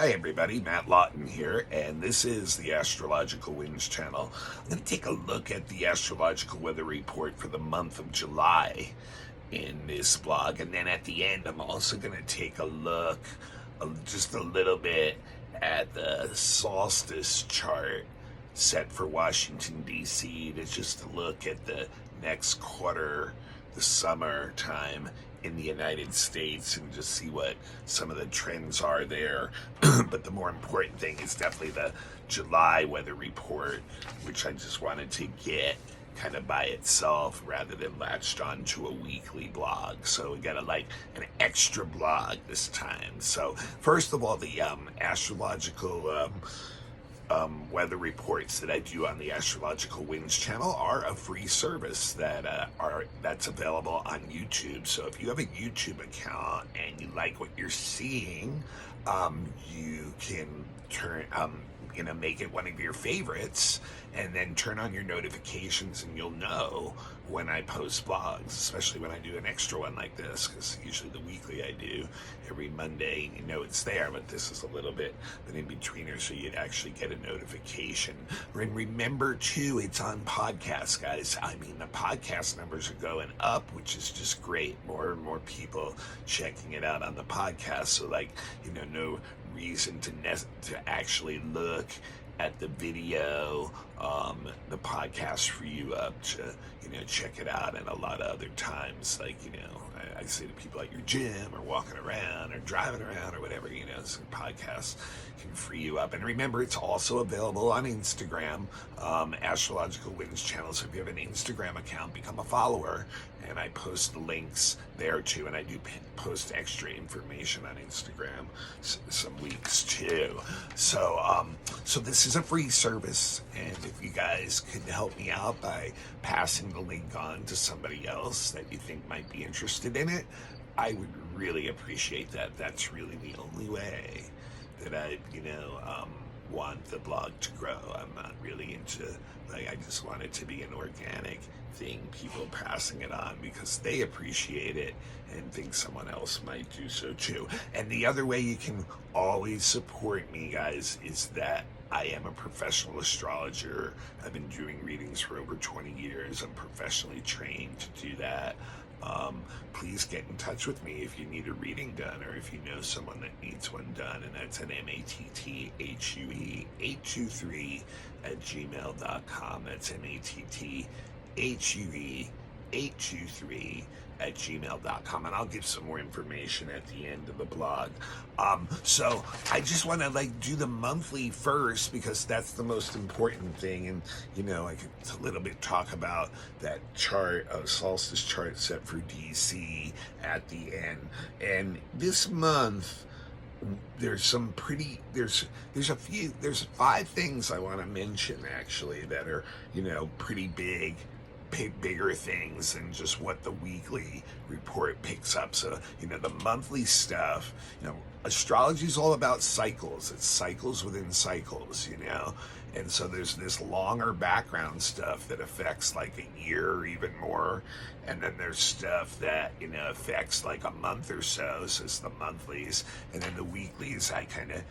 Hi everybody, Matt Lawton here, and this is the Astrological Winds channel. I'm going to take a look at the astrological weather report for the month of July in this blog, and then at the end I'm also going to take a look just a little bit at the solstice chart set for Washington, D.C. to just look at the next quarter, the summer time in the United States, and just see what some of the trends are there. But the more important thing is definitely the July weather report, which I just wanted to get kind of by itself rather than latched onto a weekly blog. So we got an extra blog this time. So first of all, the astrological weather reports that I do on the Astrological Winds channel are a free service that's available on YouTube. So if you have a YouTube account and you like what you're seeing, you can make it one of your favorites, and then turn on your notifications, and you'll know when I post blogs, especially when I do an extra one like this, because usually the weekly I do every Monday, it's there, but this is a little bit an in-betweener, so you'd actually get a notification. And remember too, it's on podcasts, guys. I mean, the podcast numbers are going up, which is just great. More and more people checking it out on the podcast, so no reason to actually look at the video, the podcast for you up to, check it out. And a lot of other times, I say to people at your gym or walking around or driving around or whatever, some podcasts can free you up. And remember, it's also available on Instagram, Astrological Winds channel. So if you have an Instagram account, become a follower, and I post the links there too. And I do post extra information on Instagram some weeks too. So this is a free service, and if you guys could help me out by passing the link on to somebody else that you think might be interested in it, I would really appreciate that. That's really the only way that I, want the blog to grow. I'm not really into, I just want it to be an organic thing, people passing it on because they appreciate it and think someone else might do so too. And the other way you can always support me, guys, is that I am a professional astrologer. I've been doing readings for over 20 years. I'm professionally trained to do that. Please get in touch with me if you need a reading done, or if you know someone that needs one done, and that's at mattHue823@gmail.com. That's mattHue823@gmail.com, and I'll give some more information at the end of the blog. So I just want to do the monthly first, because that's the most important thing. And I could a little bit talk about that chart, solstice chart set for DC at the end. And this month, there's five things I want to mention actually that are pretty bigger things than just what the weekly report picks up. So the monthly stuff, astrology is all about cycles. It's cycles within cycles, and so there's this longer background stuff that affects a year or even more, and then there's stuff that affects a month or so. So it's the monthlies, and then the weeklies I kind of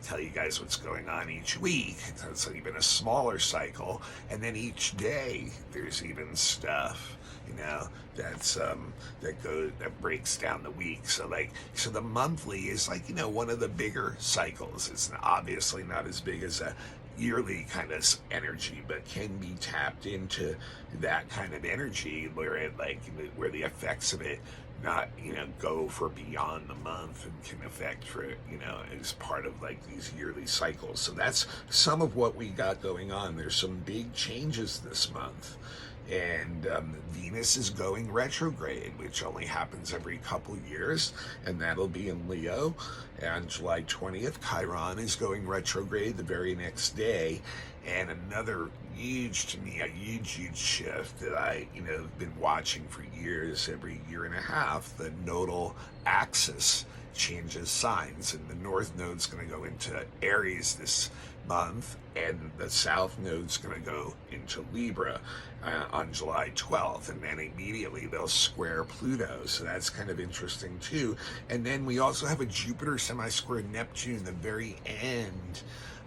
tell you guys what's going on each week. So it's even a smaller cycle, and then each day there's even stuff that breaks down the week. So the monthly is one of the bigger cycles. It's obviously not as big as a yearly kind of energy, but can be tapped into that kind of energy where where the effects of it not go for beyond the month and can affect for as part of these yearly cycles. So that's some of what we got going on. There's some big changes this month. And Venus is going retrograde, which only happens every couple years, and that'll be in Leo. And July 20th, Chiron is going retrograde the very next day. And another huge shift that I have been watching for years, every year and a half, the nodal axis changes signs, and the North Node's going to go into Aries this month, and the South Node's going to go into Libra on July 12th, and then immediately they'll square Pluto, so that's kind of interesting too. And then we also have a Jupiter semi-square Neptune the very end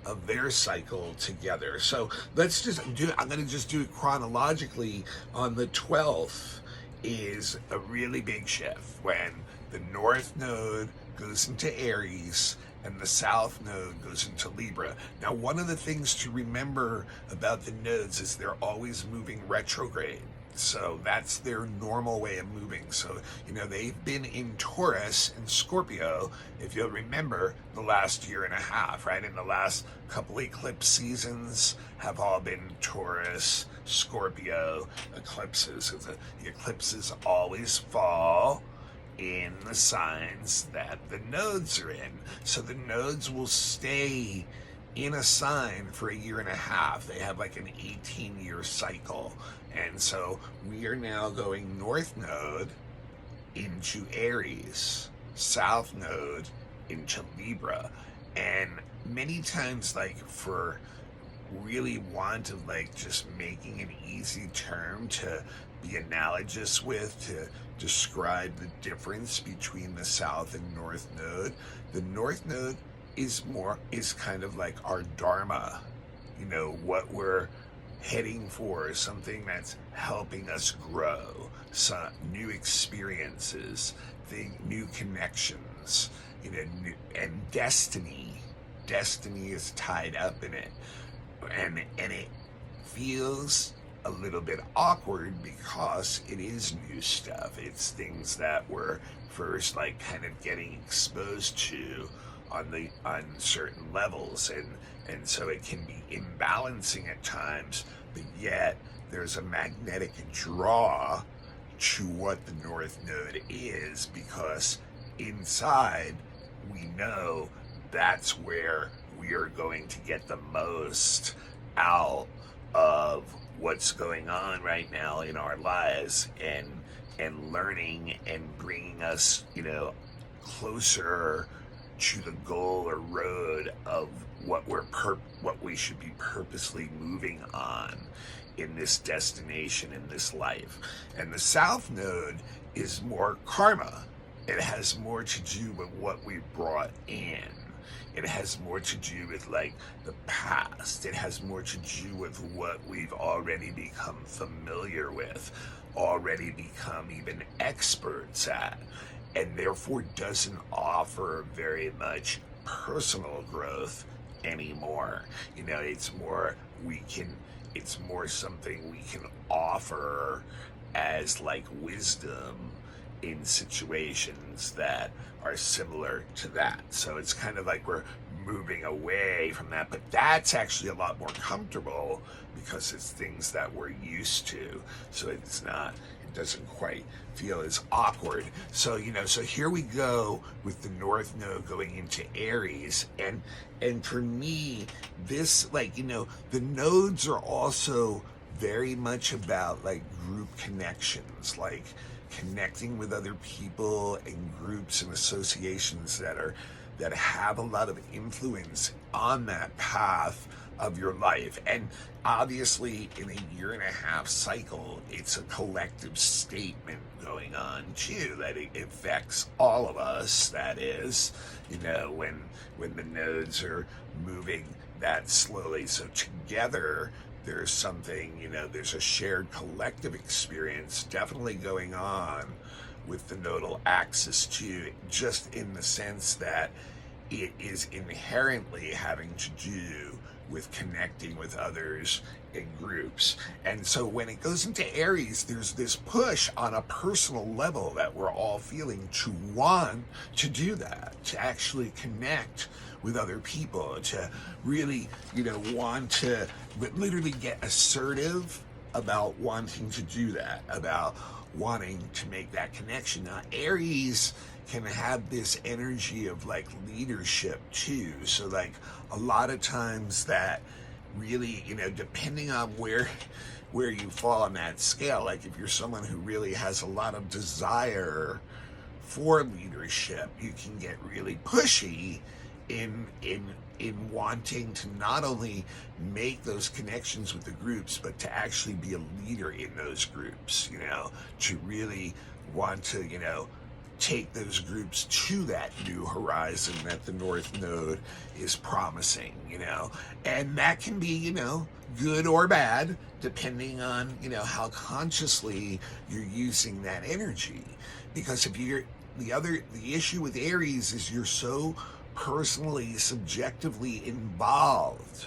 of their cycle together. So let's just do, I'm going to just do it chronologically. On the 12th is a really big shift when the North Node goes into Aries and the South Node goes into Libra. Now, one of the things to remember about the nodes is they're always moving retrograde. So that's their normal way of moving. So, they've been in Taurus and Scorpio, if you'll remember, the last year and a half, right? In the last couple eclipse seasons have all been Taurus, Scorpio eclipses. The eclipses always fall in the signs that the nodes are in. So the nodes will stay in a sign for a year and a half. They have like an 18-year cycle. And so we are now going North Node into Aries, South Node into Libra. And many times, like, for really want of like just making an easy term to be analogous with, to describe the difference between the South and North Node, the North Node is kind of like our Dharma, what we're heading for, something that's helping us grow, some new experiences, new connections, and destiny. Destiny is tied up in it, and it feels a little bit awkward because it is new stuff. It's things that we're first like kind of getting exposed to on certain levels, and so it can be imbalancing at times, but yet there's a magnetic draw to what the North Node is, because inside we know that's where we are going to get the most out of what's going on right now in our lives, and learning and bringing us closer to the goal or road of what we should be purposely moving on in this destination, in this life. And the South Node is more karma. It has more to do with what we brought in. It has more to do with like the past. It has more to do with what we've already become familiar with, already become even experts at, and therefore doesn't offer very much personal growth anymore. It's more something we can offer as like wisdom in situations that are similar to that. So it's kind of like we're moving away from that, but that's actually a lot more comfortable because it's things that we're used to. So it doesn't quite feel as awkward. So, so here we go with the North Node going into Aries. And for me, this, the nodes are also very much about like group connections, like connecting with other people and groups and associations that have a lot of influence on that path of your life. And obviously in a year and a half cycle, it's a collective statement going on too, that it affects all of us. That is, when the nodes are moving that slowly. So together there's something, there's a shared collective experience definitely going on with the nodal axis too, just in the sense that it is inherently having to do with connecting with others in groups. And so when it goes into Aries, there's this push on a personal level that we're all feeling to want to do that, to actually connect with other people, to really, want to literally get assertive about wanting to do that, about wanting to make that connection. Now, Aries can have this energy of like leadership too. So like a lot of times that really, depending on where you fall on that scale, like if you're someone who really has a lot of desire for leadership. You can get really pushy in wanting to not only make those connections with the groups, but to actually be a leader in those groups, to really want to, take those groups to that new horizon that the North Node is promising, and that can be, good or bad, depending on, how consciously you're using that energy. Because if you're, the issue with Aries is you're so personally, subjectively involved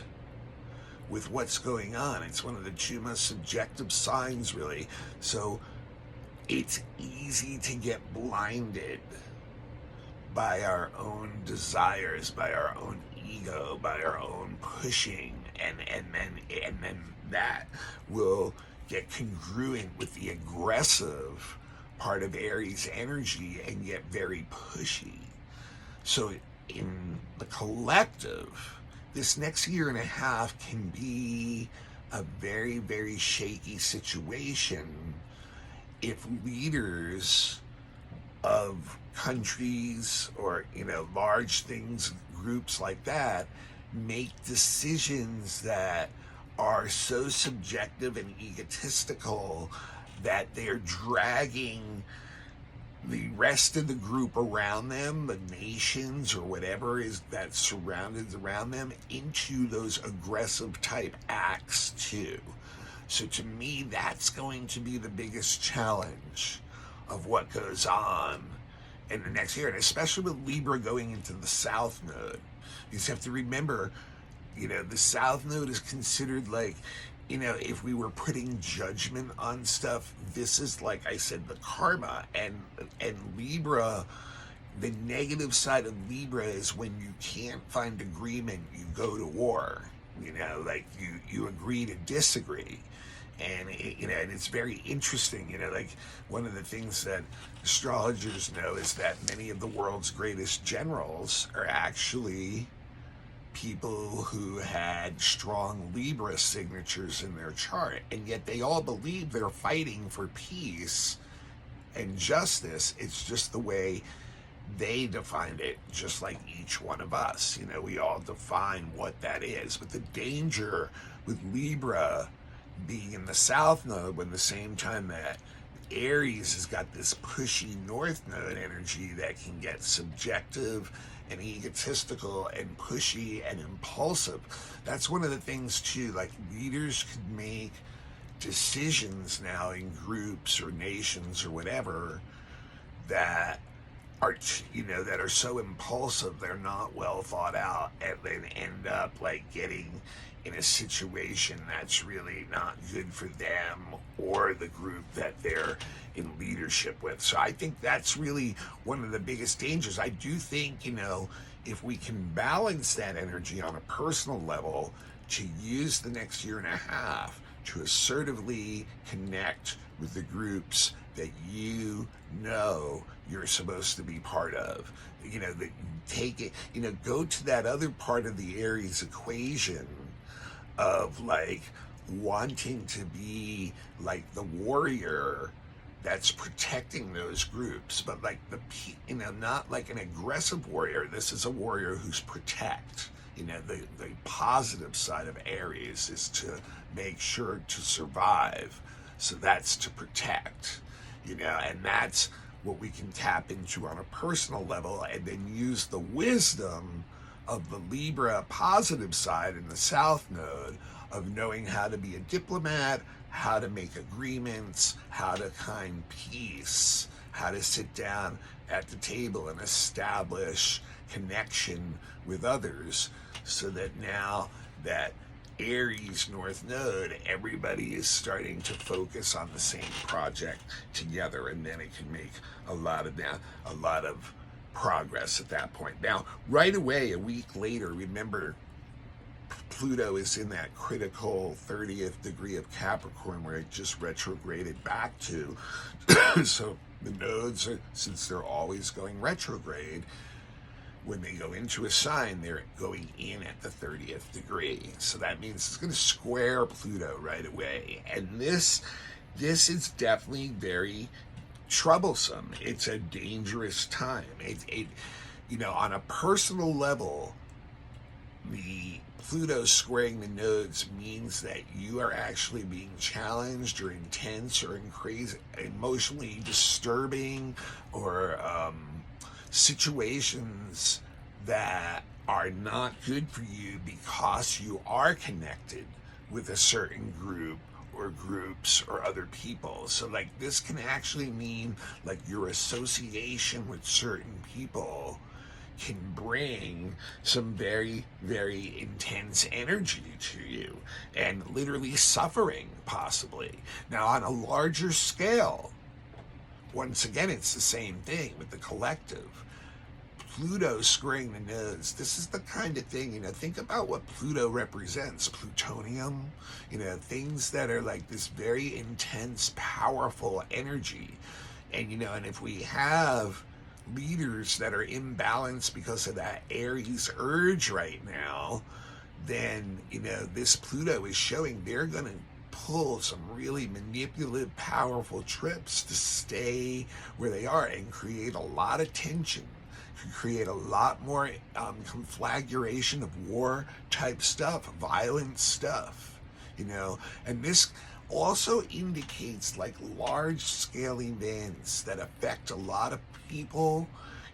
with what's going on. It's one of the two most subjective signs, really. So it's easy to get blinded by our own desires, by our own ego, by our own pushing, and then that will get congruent with the aggressive part of Aries energy and get very pushy. So in the collective, this next year and a half can be a very, very shaky situation if leaders of countries or, large things, groups like that, make decisions that are so subjective and egotistical that they're dragging the rest of the group around them, the nations or whatever is that's surrounded around them, into those aggressive type acts too. So to me, that's going to be the biggest challenge of what goes on in the next year, and especially with Libra going into the South Node. You just have to remember, the South Node is considered like, if we were putting judgment on stuff, this is, like I said, the karma. And Libra, the negative side of Libra is when you can't find agreement, you go to war. Like you agree to disagree. And and it's very interesting, like one of the things that astrologers know is that many of the world's greatest generals are actually people who had strong Libra signatures in their chart, and yet they all believe they're fighting for peace and justice. It's just the way they defined it, just like each one of us. We all define what that is. But the danger with Libra being in the South Node, when the same time that Aries has got this pushy North Node energy that can get subjective and egotistical and pushy and impulsive. That's one of the things too, like leaders could make decisions now in groups or nations or whatever that are, that are so impulsive, they're not well thought out, and then end up like getting in a situation that's really not good for them or the group that they're in leadership with. So I think that's really one of the biggest dangers. I do think, if we can balance that energy on a personal level, to use the next year and a half to assertively connect with the groups that you're supposed to be part of. That take it, go to that other part of the Aries equation of like wanting to be like the warrior that's protecting those groups, but like not like an aggressive warrior. This is a warrior who's protect. The positive side of Aries is to make sure to survive. So that's to protect, and that's what we can tap into on a personal level, and then use the wisdom of the Libra positive side in the South Node of knowing how to be a diplomat, how to make agreements, how to find peace, how to sit down at the table and establish connection with others, so that now that Aries North Node, everybody is starting to focus on the same project together, and then it can make a lot of progress at that point. Now, right away, a week later, remember, Pluto is in that critical 30th degree of Capricorn where it just retrograded back to. So the nodes are, since they're always going retrograde, when they go into a sign, they're going in at the 30th degree. So that means it's going to square Pluto right away. And this is definitely very troublesome. It's a dangerous time. On a personal level, the Pluto squaring the nodes means that you are actually being challenged or intense or emotionally disturbing, or situations that are not good for you because you are connected with a certain group or groups or other people. So like this can actually mean like your association with certain people can bring some very, very intense energy to you, and literally suffering possibly. Now on a larger scale, once again, it's the same thing with the collective. Pluto squaring the nodes. This is the kind of thing, think about what Pluto represents. Plutonium, things that are like this very intense, powerful energy. And if we have leaders that are imbalanced because of that Aries urge right now, then, this Pluto is showing they're going to pull some really manipulative, powerful trips to stay where they are and create a lot of tension, create a lot more conflagration of war type stuff, violent stuff, and this also indicates like large scale events that affect a lot of people,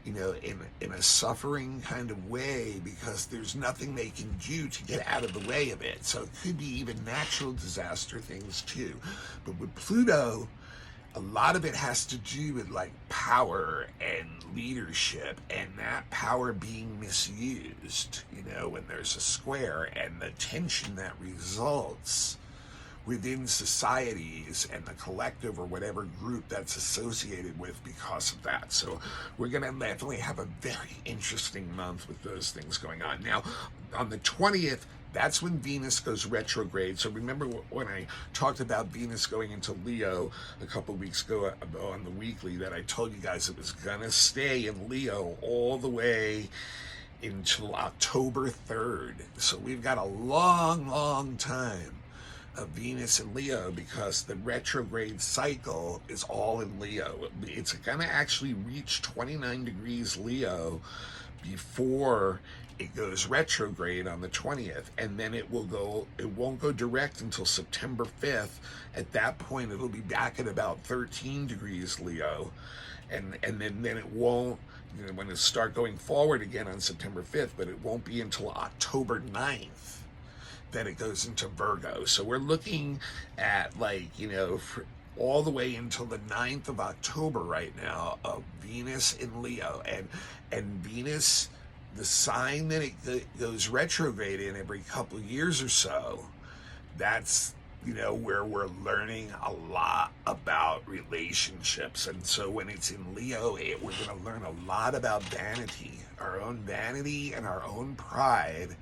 in a suffering kind of way, because there's nothing they can do to get out of the way of it. So it could be even natural disaster things too. But with Pluto, a lot of it has to do with like power and leadership, and that power being misused, when there's a square, and the tension that results within societies and the collective or whatever group that's associated with because of that. So we're going to definitely have a very interesting month with those things going on. Now, on the 20th, that's when Venus goes retrograde. So remember when I talked about Venus going into Leo a couple weeks ago on the weekly, that I told you guys it was going to stay in Leo all the way until October 3rd. So we've got a long, long time of Venus in Leo, because the retrograde cycle is all in Leo. It's going to actually reach 29 degrees Leo before it goes retrograde on the 20th, and then it won't go direct until September 5th. At that point, it'll be back at about 13 degrees Leo, and then it won't, when it start going forward again on September 5th, but it won't be until October 9th that it goes into Virgo. So we're looking at all the way until the 9th of October right now of Venus in Leo, and Venus, the sign that it goes retrograde in every couple of years or so, that's where we're learning a lot about relationships. And so when it's in Leo, we're going to learn a lot about vanity, our own vanity and our own pride,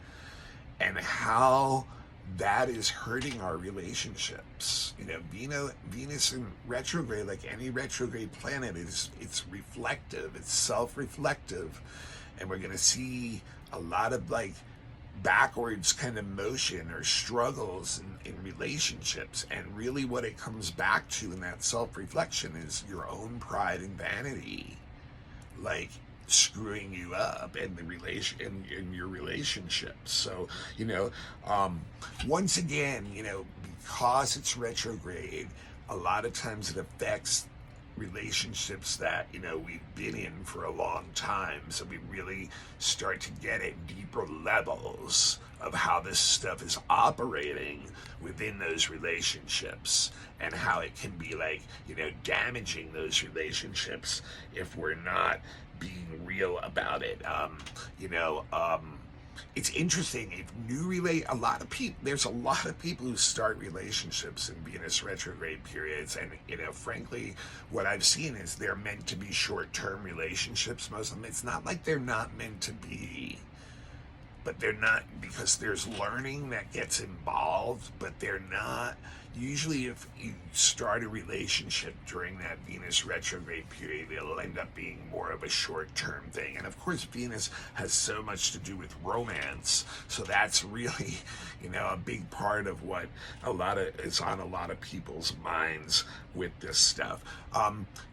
and how that is hurting our relationships. Venus in retrograde, like any retrograde planet, it's reflective, it's self-reflective, and we're going to see a lot of like backwards kind of motion or struggles in relationships. And really what it comes back to in that self-reflection is your own pride and vanity, like screwing you up in in your relationships. So once again, because it's retrograde, a lot of times it affects relationships that we've been in for a long time. So we really start to get at deeper levels of how this stuff is operating within those relationships, and how it can be like damaging those relationships if we're not being real about it. It's interesting. There's a lot of people who start relationships in Venus retrograde periods, and frankly, what I've seen is they're meant to be short-term relationships. Most of them, it's not like they're not meant to be, but they're not, because there's learning that gets involved, but they're not. Usually, if you start a relationship during that Venus retrograde period, it'll end up being more of a short-term thing. And of course, Venus has so much to do with romance, so that's really, a big part of what is on a lot of people's minds with this stuff.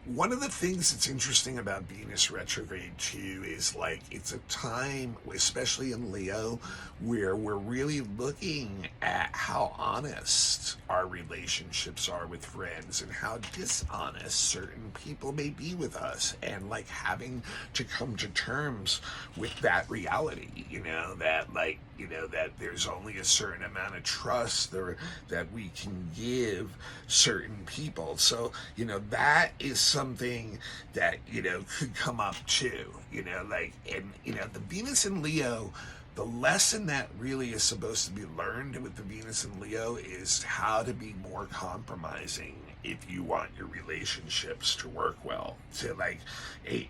One of the things that's interesting about Venus retrograde too is like it's a time, especially in Leo, where we're really looking at how honest our relationships are with friends and how dishonest certain people may be with us, and like having to come to terms with that reality, that there's only a certain amount of trust that we can give certain people. So, that is something that, could come up too, the Venus in Leo, the lesson that really is supposed to be learned with the Venus in Leo is how to be more compromising if you want your relationships to work well. To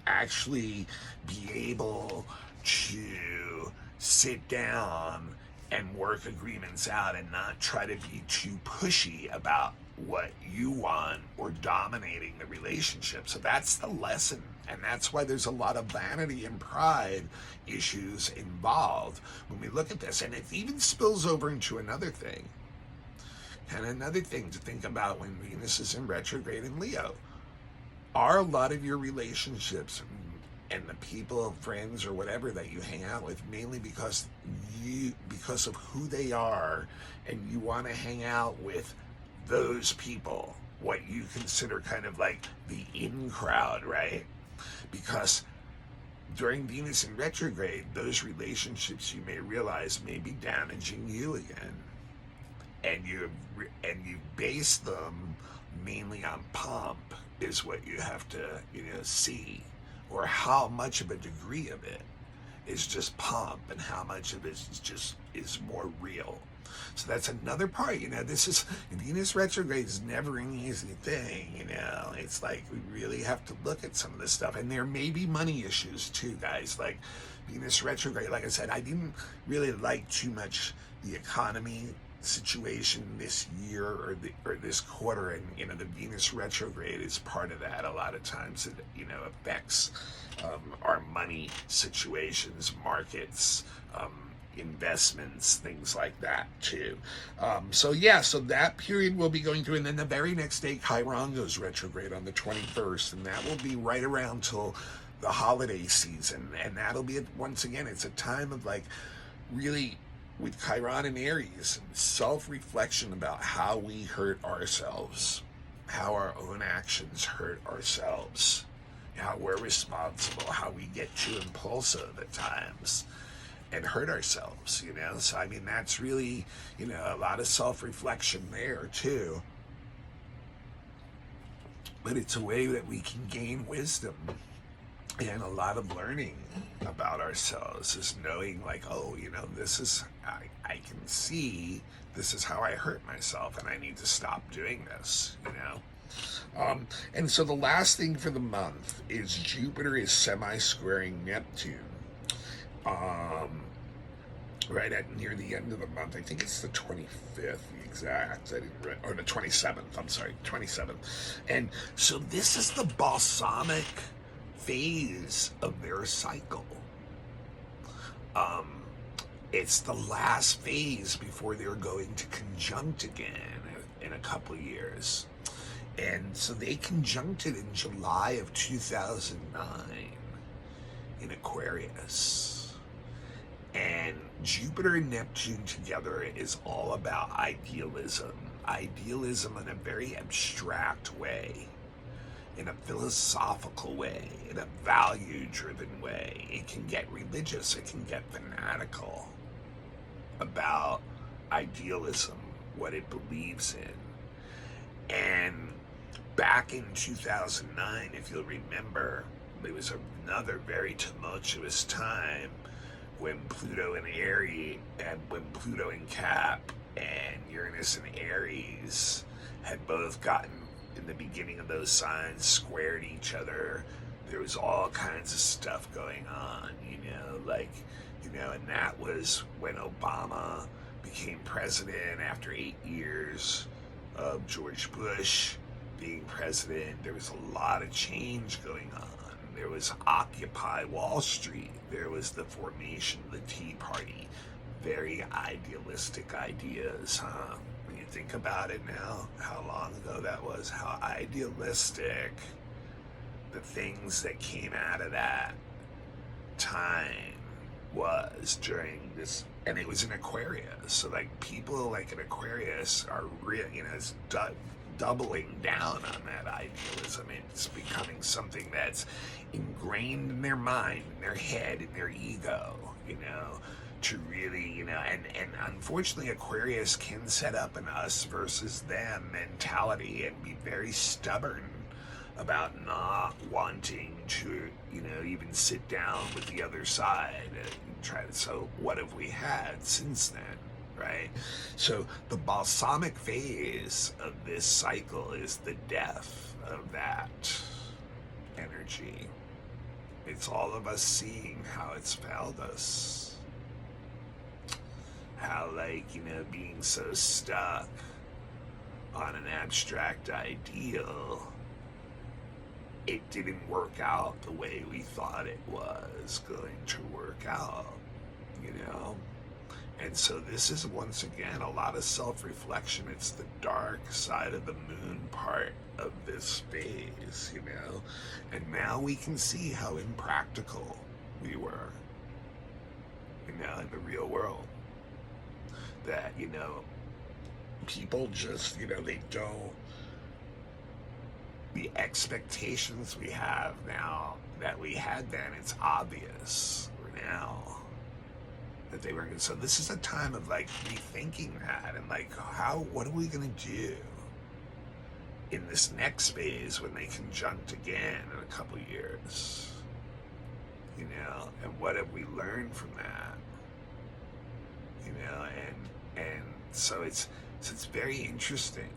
actually be able to sit down and work agreements out and not try to be too pushy about what you want or dominating the relationship. So that's the lesson. And that's why there's a lot of vanity and pride issues involved when we look at this. And it even spills over into another thing. And another thing to think about when Venus is in retrograde in Leo. Are a lot of your relationships and the people, friends, or whatever that you hang out with, mainly because of who they are, and you want to hang out with those people, what you consider kind of like the in crowd, right? Because during Venus in retrograde, those relationships, you may realize, may be damaging you again, and you base them mainly on pomp, is what you have to see, or how much of a degree of it is just pomp and how much of it is more real. So that's another part. This is, Venus retrograde is never an easy thing. It's like we really have to look at some of this stuff, and there may be money issues too, guys. Like Venus retrograde, like I said, I didn't really like too much the economy situation this year or this quarter, and the Venus retrograde is part of that. A lot of times it affects our money situations, markets, investments, things like that too. So that period we'll be going through, and then the very next day Chiron goes retrograde on the 21st, and that will be right around till the holiday season, and that'll be, once again, it's a time of like really, with Chiron and Aries, self-reflection about how we hurt ourselves, how our own actions hurt ourselves, how we're responsible, how we get too impulsive at times and hurt ourselves, So, that's really, a lot of self-reflection there too. But it's a way that we can gain wisdom and a lot of learning about ourselves, is knowing like, oh, this is, I can see this is how I hurt myself and I need to stop doing this, And so the last thing for the month is Jupiter is semi-squaring Neptune. Right at near the end of the month. I think it's the 25th, exact. Or the 27th. I'm sorry, 27th. And so this is the balsamic phase of their cycle. It's the last phase before they're going to conjunct again in a couple of years. And so they conjuncted in July of 2009 in Aquarius. And Jupiter and Neptune together is all about idealism in a very abstract way, in a philosophical way, in a value-driven way. It can get religious, it can get fanatical about idealism, what it believes in. And back in 2009, if you'll remember, it was another very tumultuous time when Pluto and Aries, and when Pluto and Cap and Uranus and Aries had both gotten, in the beginning of those signs, squared each other. There was all kinds of stuff going on, like And that was when Obama became president after 8 years of George Bush being president. There was a lot of change going on. There was Occupy Wall Street. There was the formation of the Tea Party. Very idealistic ideas, huh? When you think about it now, how long ago that was, how idealistic the things that came out of that time was during this, and it was in Aquarius. So like people like in Aquarius are real, it's doubling down on that idealism. It's becoming something that's ingrained in their mind, in their head, in their ego, to really, and unfortunately Aquarius can set up an us versus them mentality and be very stubborn about not wanting to, even sit down with the other side and try to, so what have we had since then, right? So the balsamic phase of this cycle is the death of that energy. It's all of us seeing how it's failed us. How, being so stuck on an abstract ideal, it didn't work out the way we thought it was going to work out, And so this is, once again, a lot of self-reflection. It's the dark side of the moon part of this phase, And now we can see how impractical we were, in the real world. That, people just, they don't, the expectations we have now that we had then, it's obvious now that they were. So this is a time of rethinking that and what are we going to do in this next phase when they conjunct again in a couple years, and what have we learned from that, and so it's very interesting.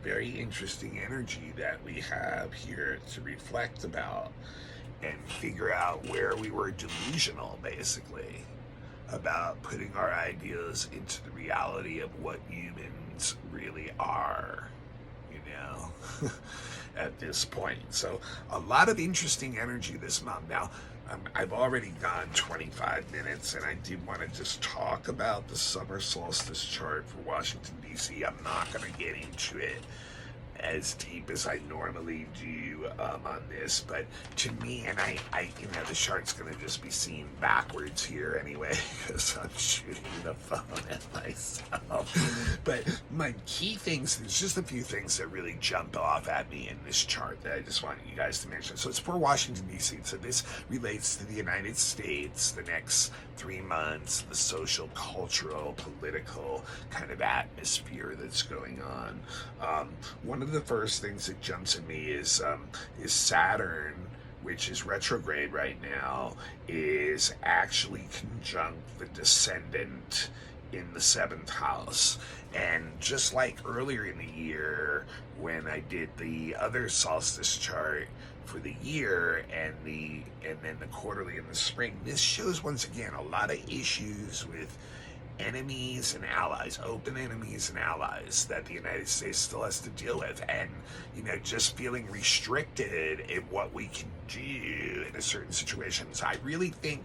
Very interesting energy that we have here to reflect about and figure out where we were delusional, basically, about putting our ideas into the reality of what humans really are, at this point. So a lot of interesting energy this month. Now, I've already gone 25 minutes, and I did want to just talk about the summer solstice chart for Washington, D.C. I'm not going to get into it as deep as I normally do on this, but to me, and I the chart's going to just be seen backwards here anyway, because I'm shooting the phone at myself. But my key things, there's just a few things that really jump off at me in this chart that I just want you guys to mention. So it's for Washington, D.C., so this relates to the United States, the next 3 months, the social, cultural, political kind of atmosphere that's going on. One of the first things that jumps at me is Saturn, which is retrograde right now, is actually conjunct the descendant in the 7th house. And just like earlier in the year when I did the other solstice chart for the year and then the quarterly in the spring, this shows once again a lot of issues with enemies and allies, open enemies and allies that the United States still has to deal with, and just feeling restricted in what we can do in a certain situation. So I really think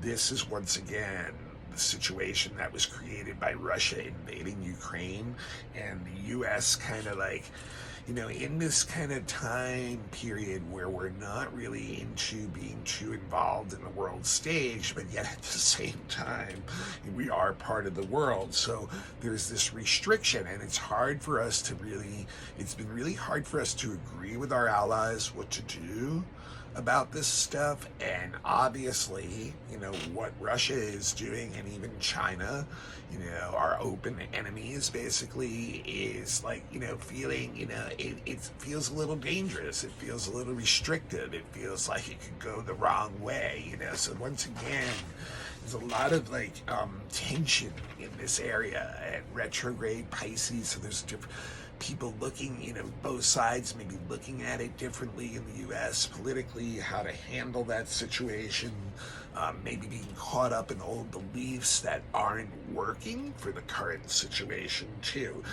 this is once again the situation that was created by Russia invading Ukraine and the U.S. kind of in this kind of time period where we're not really into being too involved in the world stage, but yet at the same time, we are part of the world. So there's this restriction, and it's been really hard for us to agree with our allies what to do about this stuff. And obviously, what Russia is doing, and even China, our open enemies, basically is feeling, it feels a little dangerous. It feels a little restrictive. It feels like it could go the wrong way, So once again, there's a lot of tension in this area, and retrograde Pisces. So there's different people looking, both sides maybe looking at it differently in the U.S. politically, how to handle that situation. maybe being caught up in old beliefs that aren't working for the current situation too.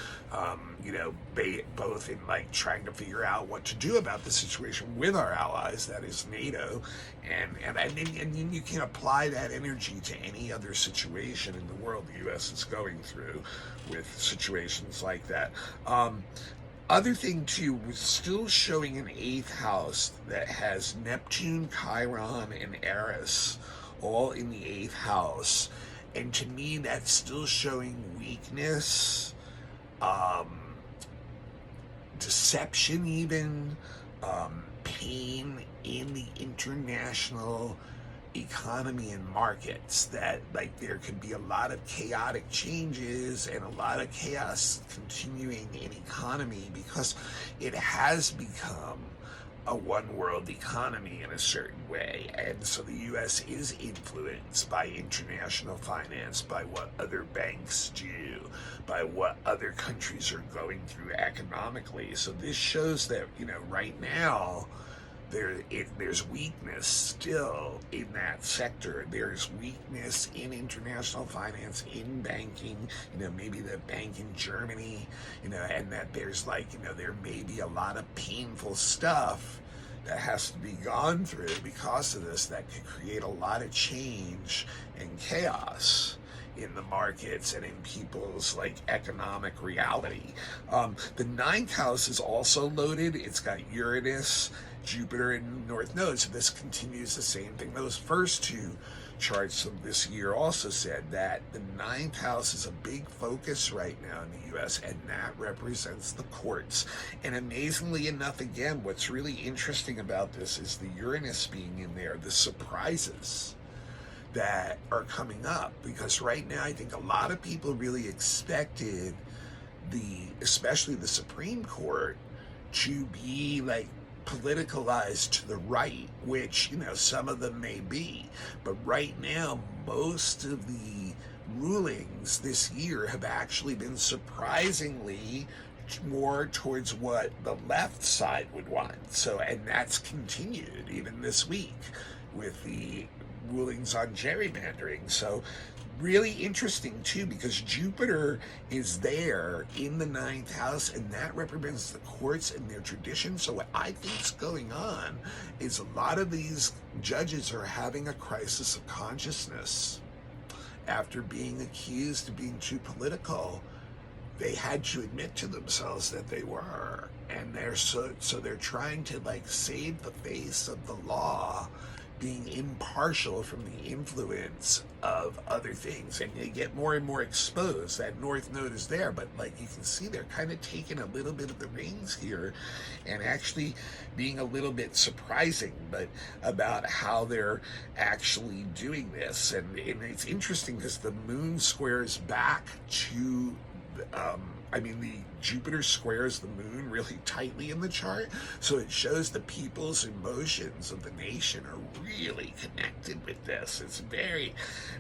Both in like trying to figure out what to do about the situation with our allies, that is NATO, and then you can apply that energy to any other situation in the world the U.S. is going through with situations like that. Other thing too, was still showing an 8th house that has Neptune, Chiron, and Eris all in the 8th house. And to me, that's still showing weakness, deception even, pain in the international economy and markets, that like there could be a lot of chaotic changes and a lot of chaos continuing in economy because it has become a one world economy in a certain way. And so the US is influenced by international finance, by what other banks do, by what other countries are going through economically. So this shows that, right now, there's weakness still in that sector. There's weakness in international finance, in banking, maybe the bank in Germany, and that there's there may be a lot of painful stuff that has to be gone through because of this that could create a lot of change and chaos in the markets and in people's economic reality. The 9th house is also loaded. It's got Uranus, Jupiter, and North Node. So this continues the same thing. Those first two charts of this year also said that the 9th house is a big focus right now in the US, and that represents the courts. And amazingly enough, again, what's really interesting about this is the Uranus being in there, the surprises that are coming up, because right now I think a lot of people really expected especially the Supreme Court to be politicalized to the right, which some of them may be, but right now most of the rulings this year have actually been surprisingly more towards what the left side would want. So, and that's continued even this week with the rulings on gerrymandering. So really interesting too, because Jupiter is there in the 9th house, and that represents the courts and their tradition. So what I think's going on is a lot of these judges are having a crisis of consciousness after being accused of being too political. They had to admit to themselves that they were, and they're trying to save the face of the law, being impartial from the influence of other things, and they get more and more exposed. That North Node is there, but you can see they're kind of taking a little bit of the reins here and actually being a little bit surprising, but about how they're actually doing this. And it's interesting because the moon squares back to the Jupiter squares the moon really tightly in the chart, so it shows the people's emotions of the nation are really connected with this. It's very,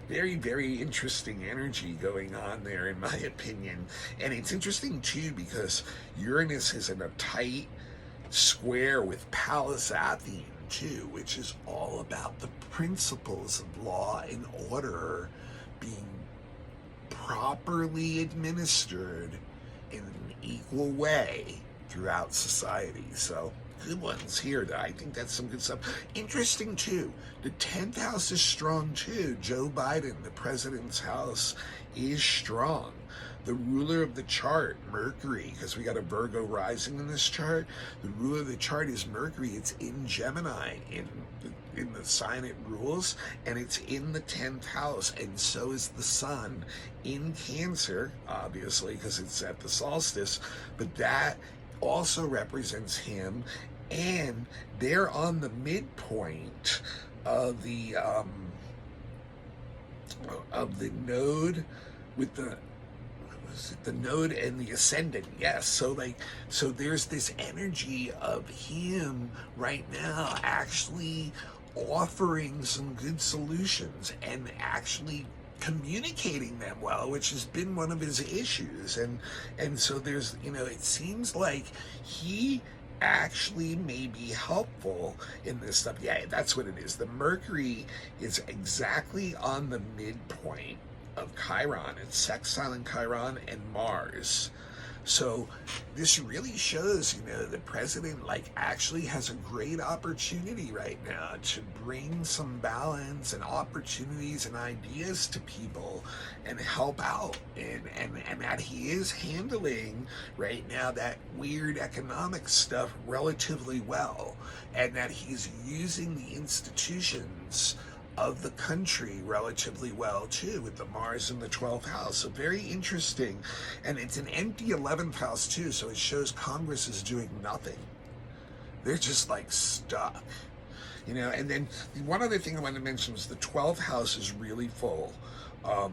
very, very interesting energy going on there, in my opinion. And it's interesting too because Uranus is in a tight square with Pallas Athene too, which is all about the principles of law and order being properly administered in an equal way throughout society. So good ones here. I think that's some good stuff. Interesting too, the 10th house is strong too. Joe Biden, the president's house, is strong. The ruler of the chart, Mercury, because we got a Virgo rising in this chart, the ruler of the chart is Mercury. It's in Gemini, in the sign it rules, and it's in the 10th house, and so is the sun in Cancer, obviously, because it's at the solstice, but that also represents him, and they're on the midpoint of the node with the node and the ascendant. Yes, so there's this energy of him right now actually offering some good solutions and actually communicating them well, which has been one of his issues. And so there's, it seems like he actually may be helpful in this stuff. Yeah, that's what it is. The Mercury is exactly on the midpoint of Chiron. It's sextiling Chiron and Mars. So this really shows, the president actually has a great opportunity right now to bring some balance and opportunities and ideas to people and help out. And that he is handling right now that weird economic stuff relatively well. And that he's using the institutions of the country relatively well too, with the Mars in the 12th house. So very interesting. And it's an empty 11th house too, so it shows Congress is doing nothing. They're just stuck. And then one other thing I wanted to mention was the 12th house is really full. The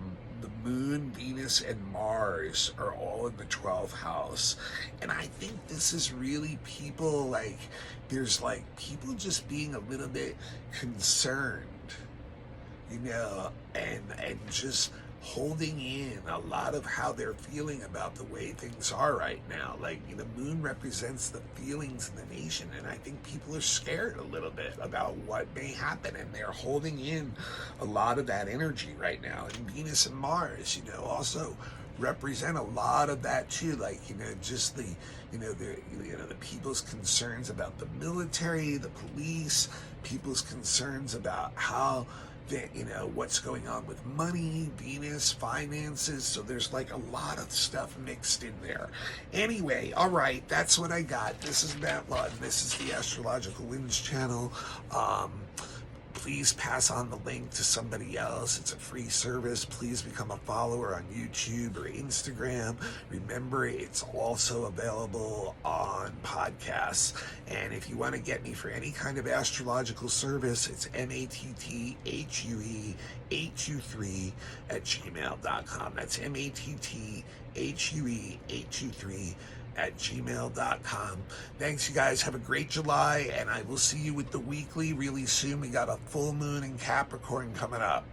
moon, Venus, and Mars are all in the 12th house. And I think this is really people there's people just being a little bit concerned, and just holding in a lot of how they're feeling about the way things are right now. The moon represents the feelings in the nation, and I think people are scared a little bit about what may happen, and they're holding in a lot of that energy right now. And Venus and Mars, also represent a lot of that too. Just the the people's concerns about the military, the police, people's concerns about how what's going on with money, Venus, finances. So there's a lot of stuff mixed in there. Anyway, all right, that's what I got. This is Matt Lutton. This is the Astrological Winds channel. Please pass on the link to somebody else. It's a free service. Please become a follower on YouTube or Instagram. Remember, it's also available on podcasts. And if you want to get me for any kind of astrological service, it's matthuey823@gmail.com. That's matthuey823@gmail.com. Thanks, you guys. Have a great July, and I will see you with the weekly really soon. We got a full moon in Capricorn coming up.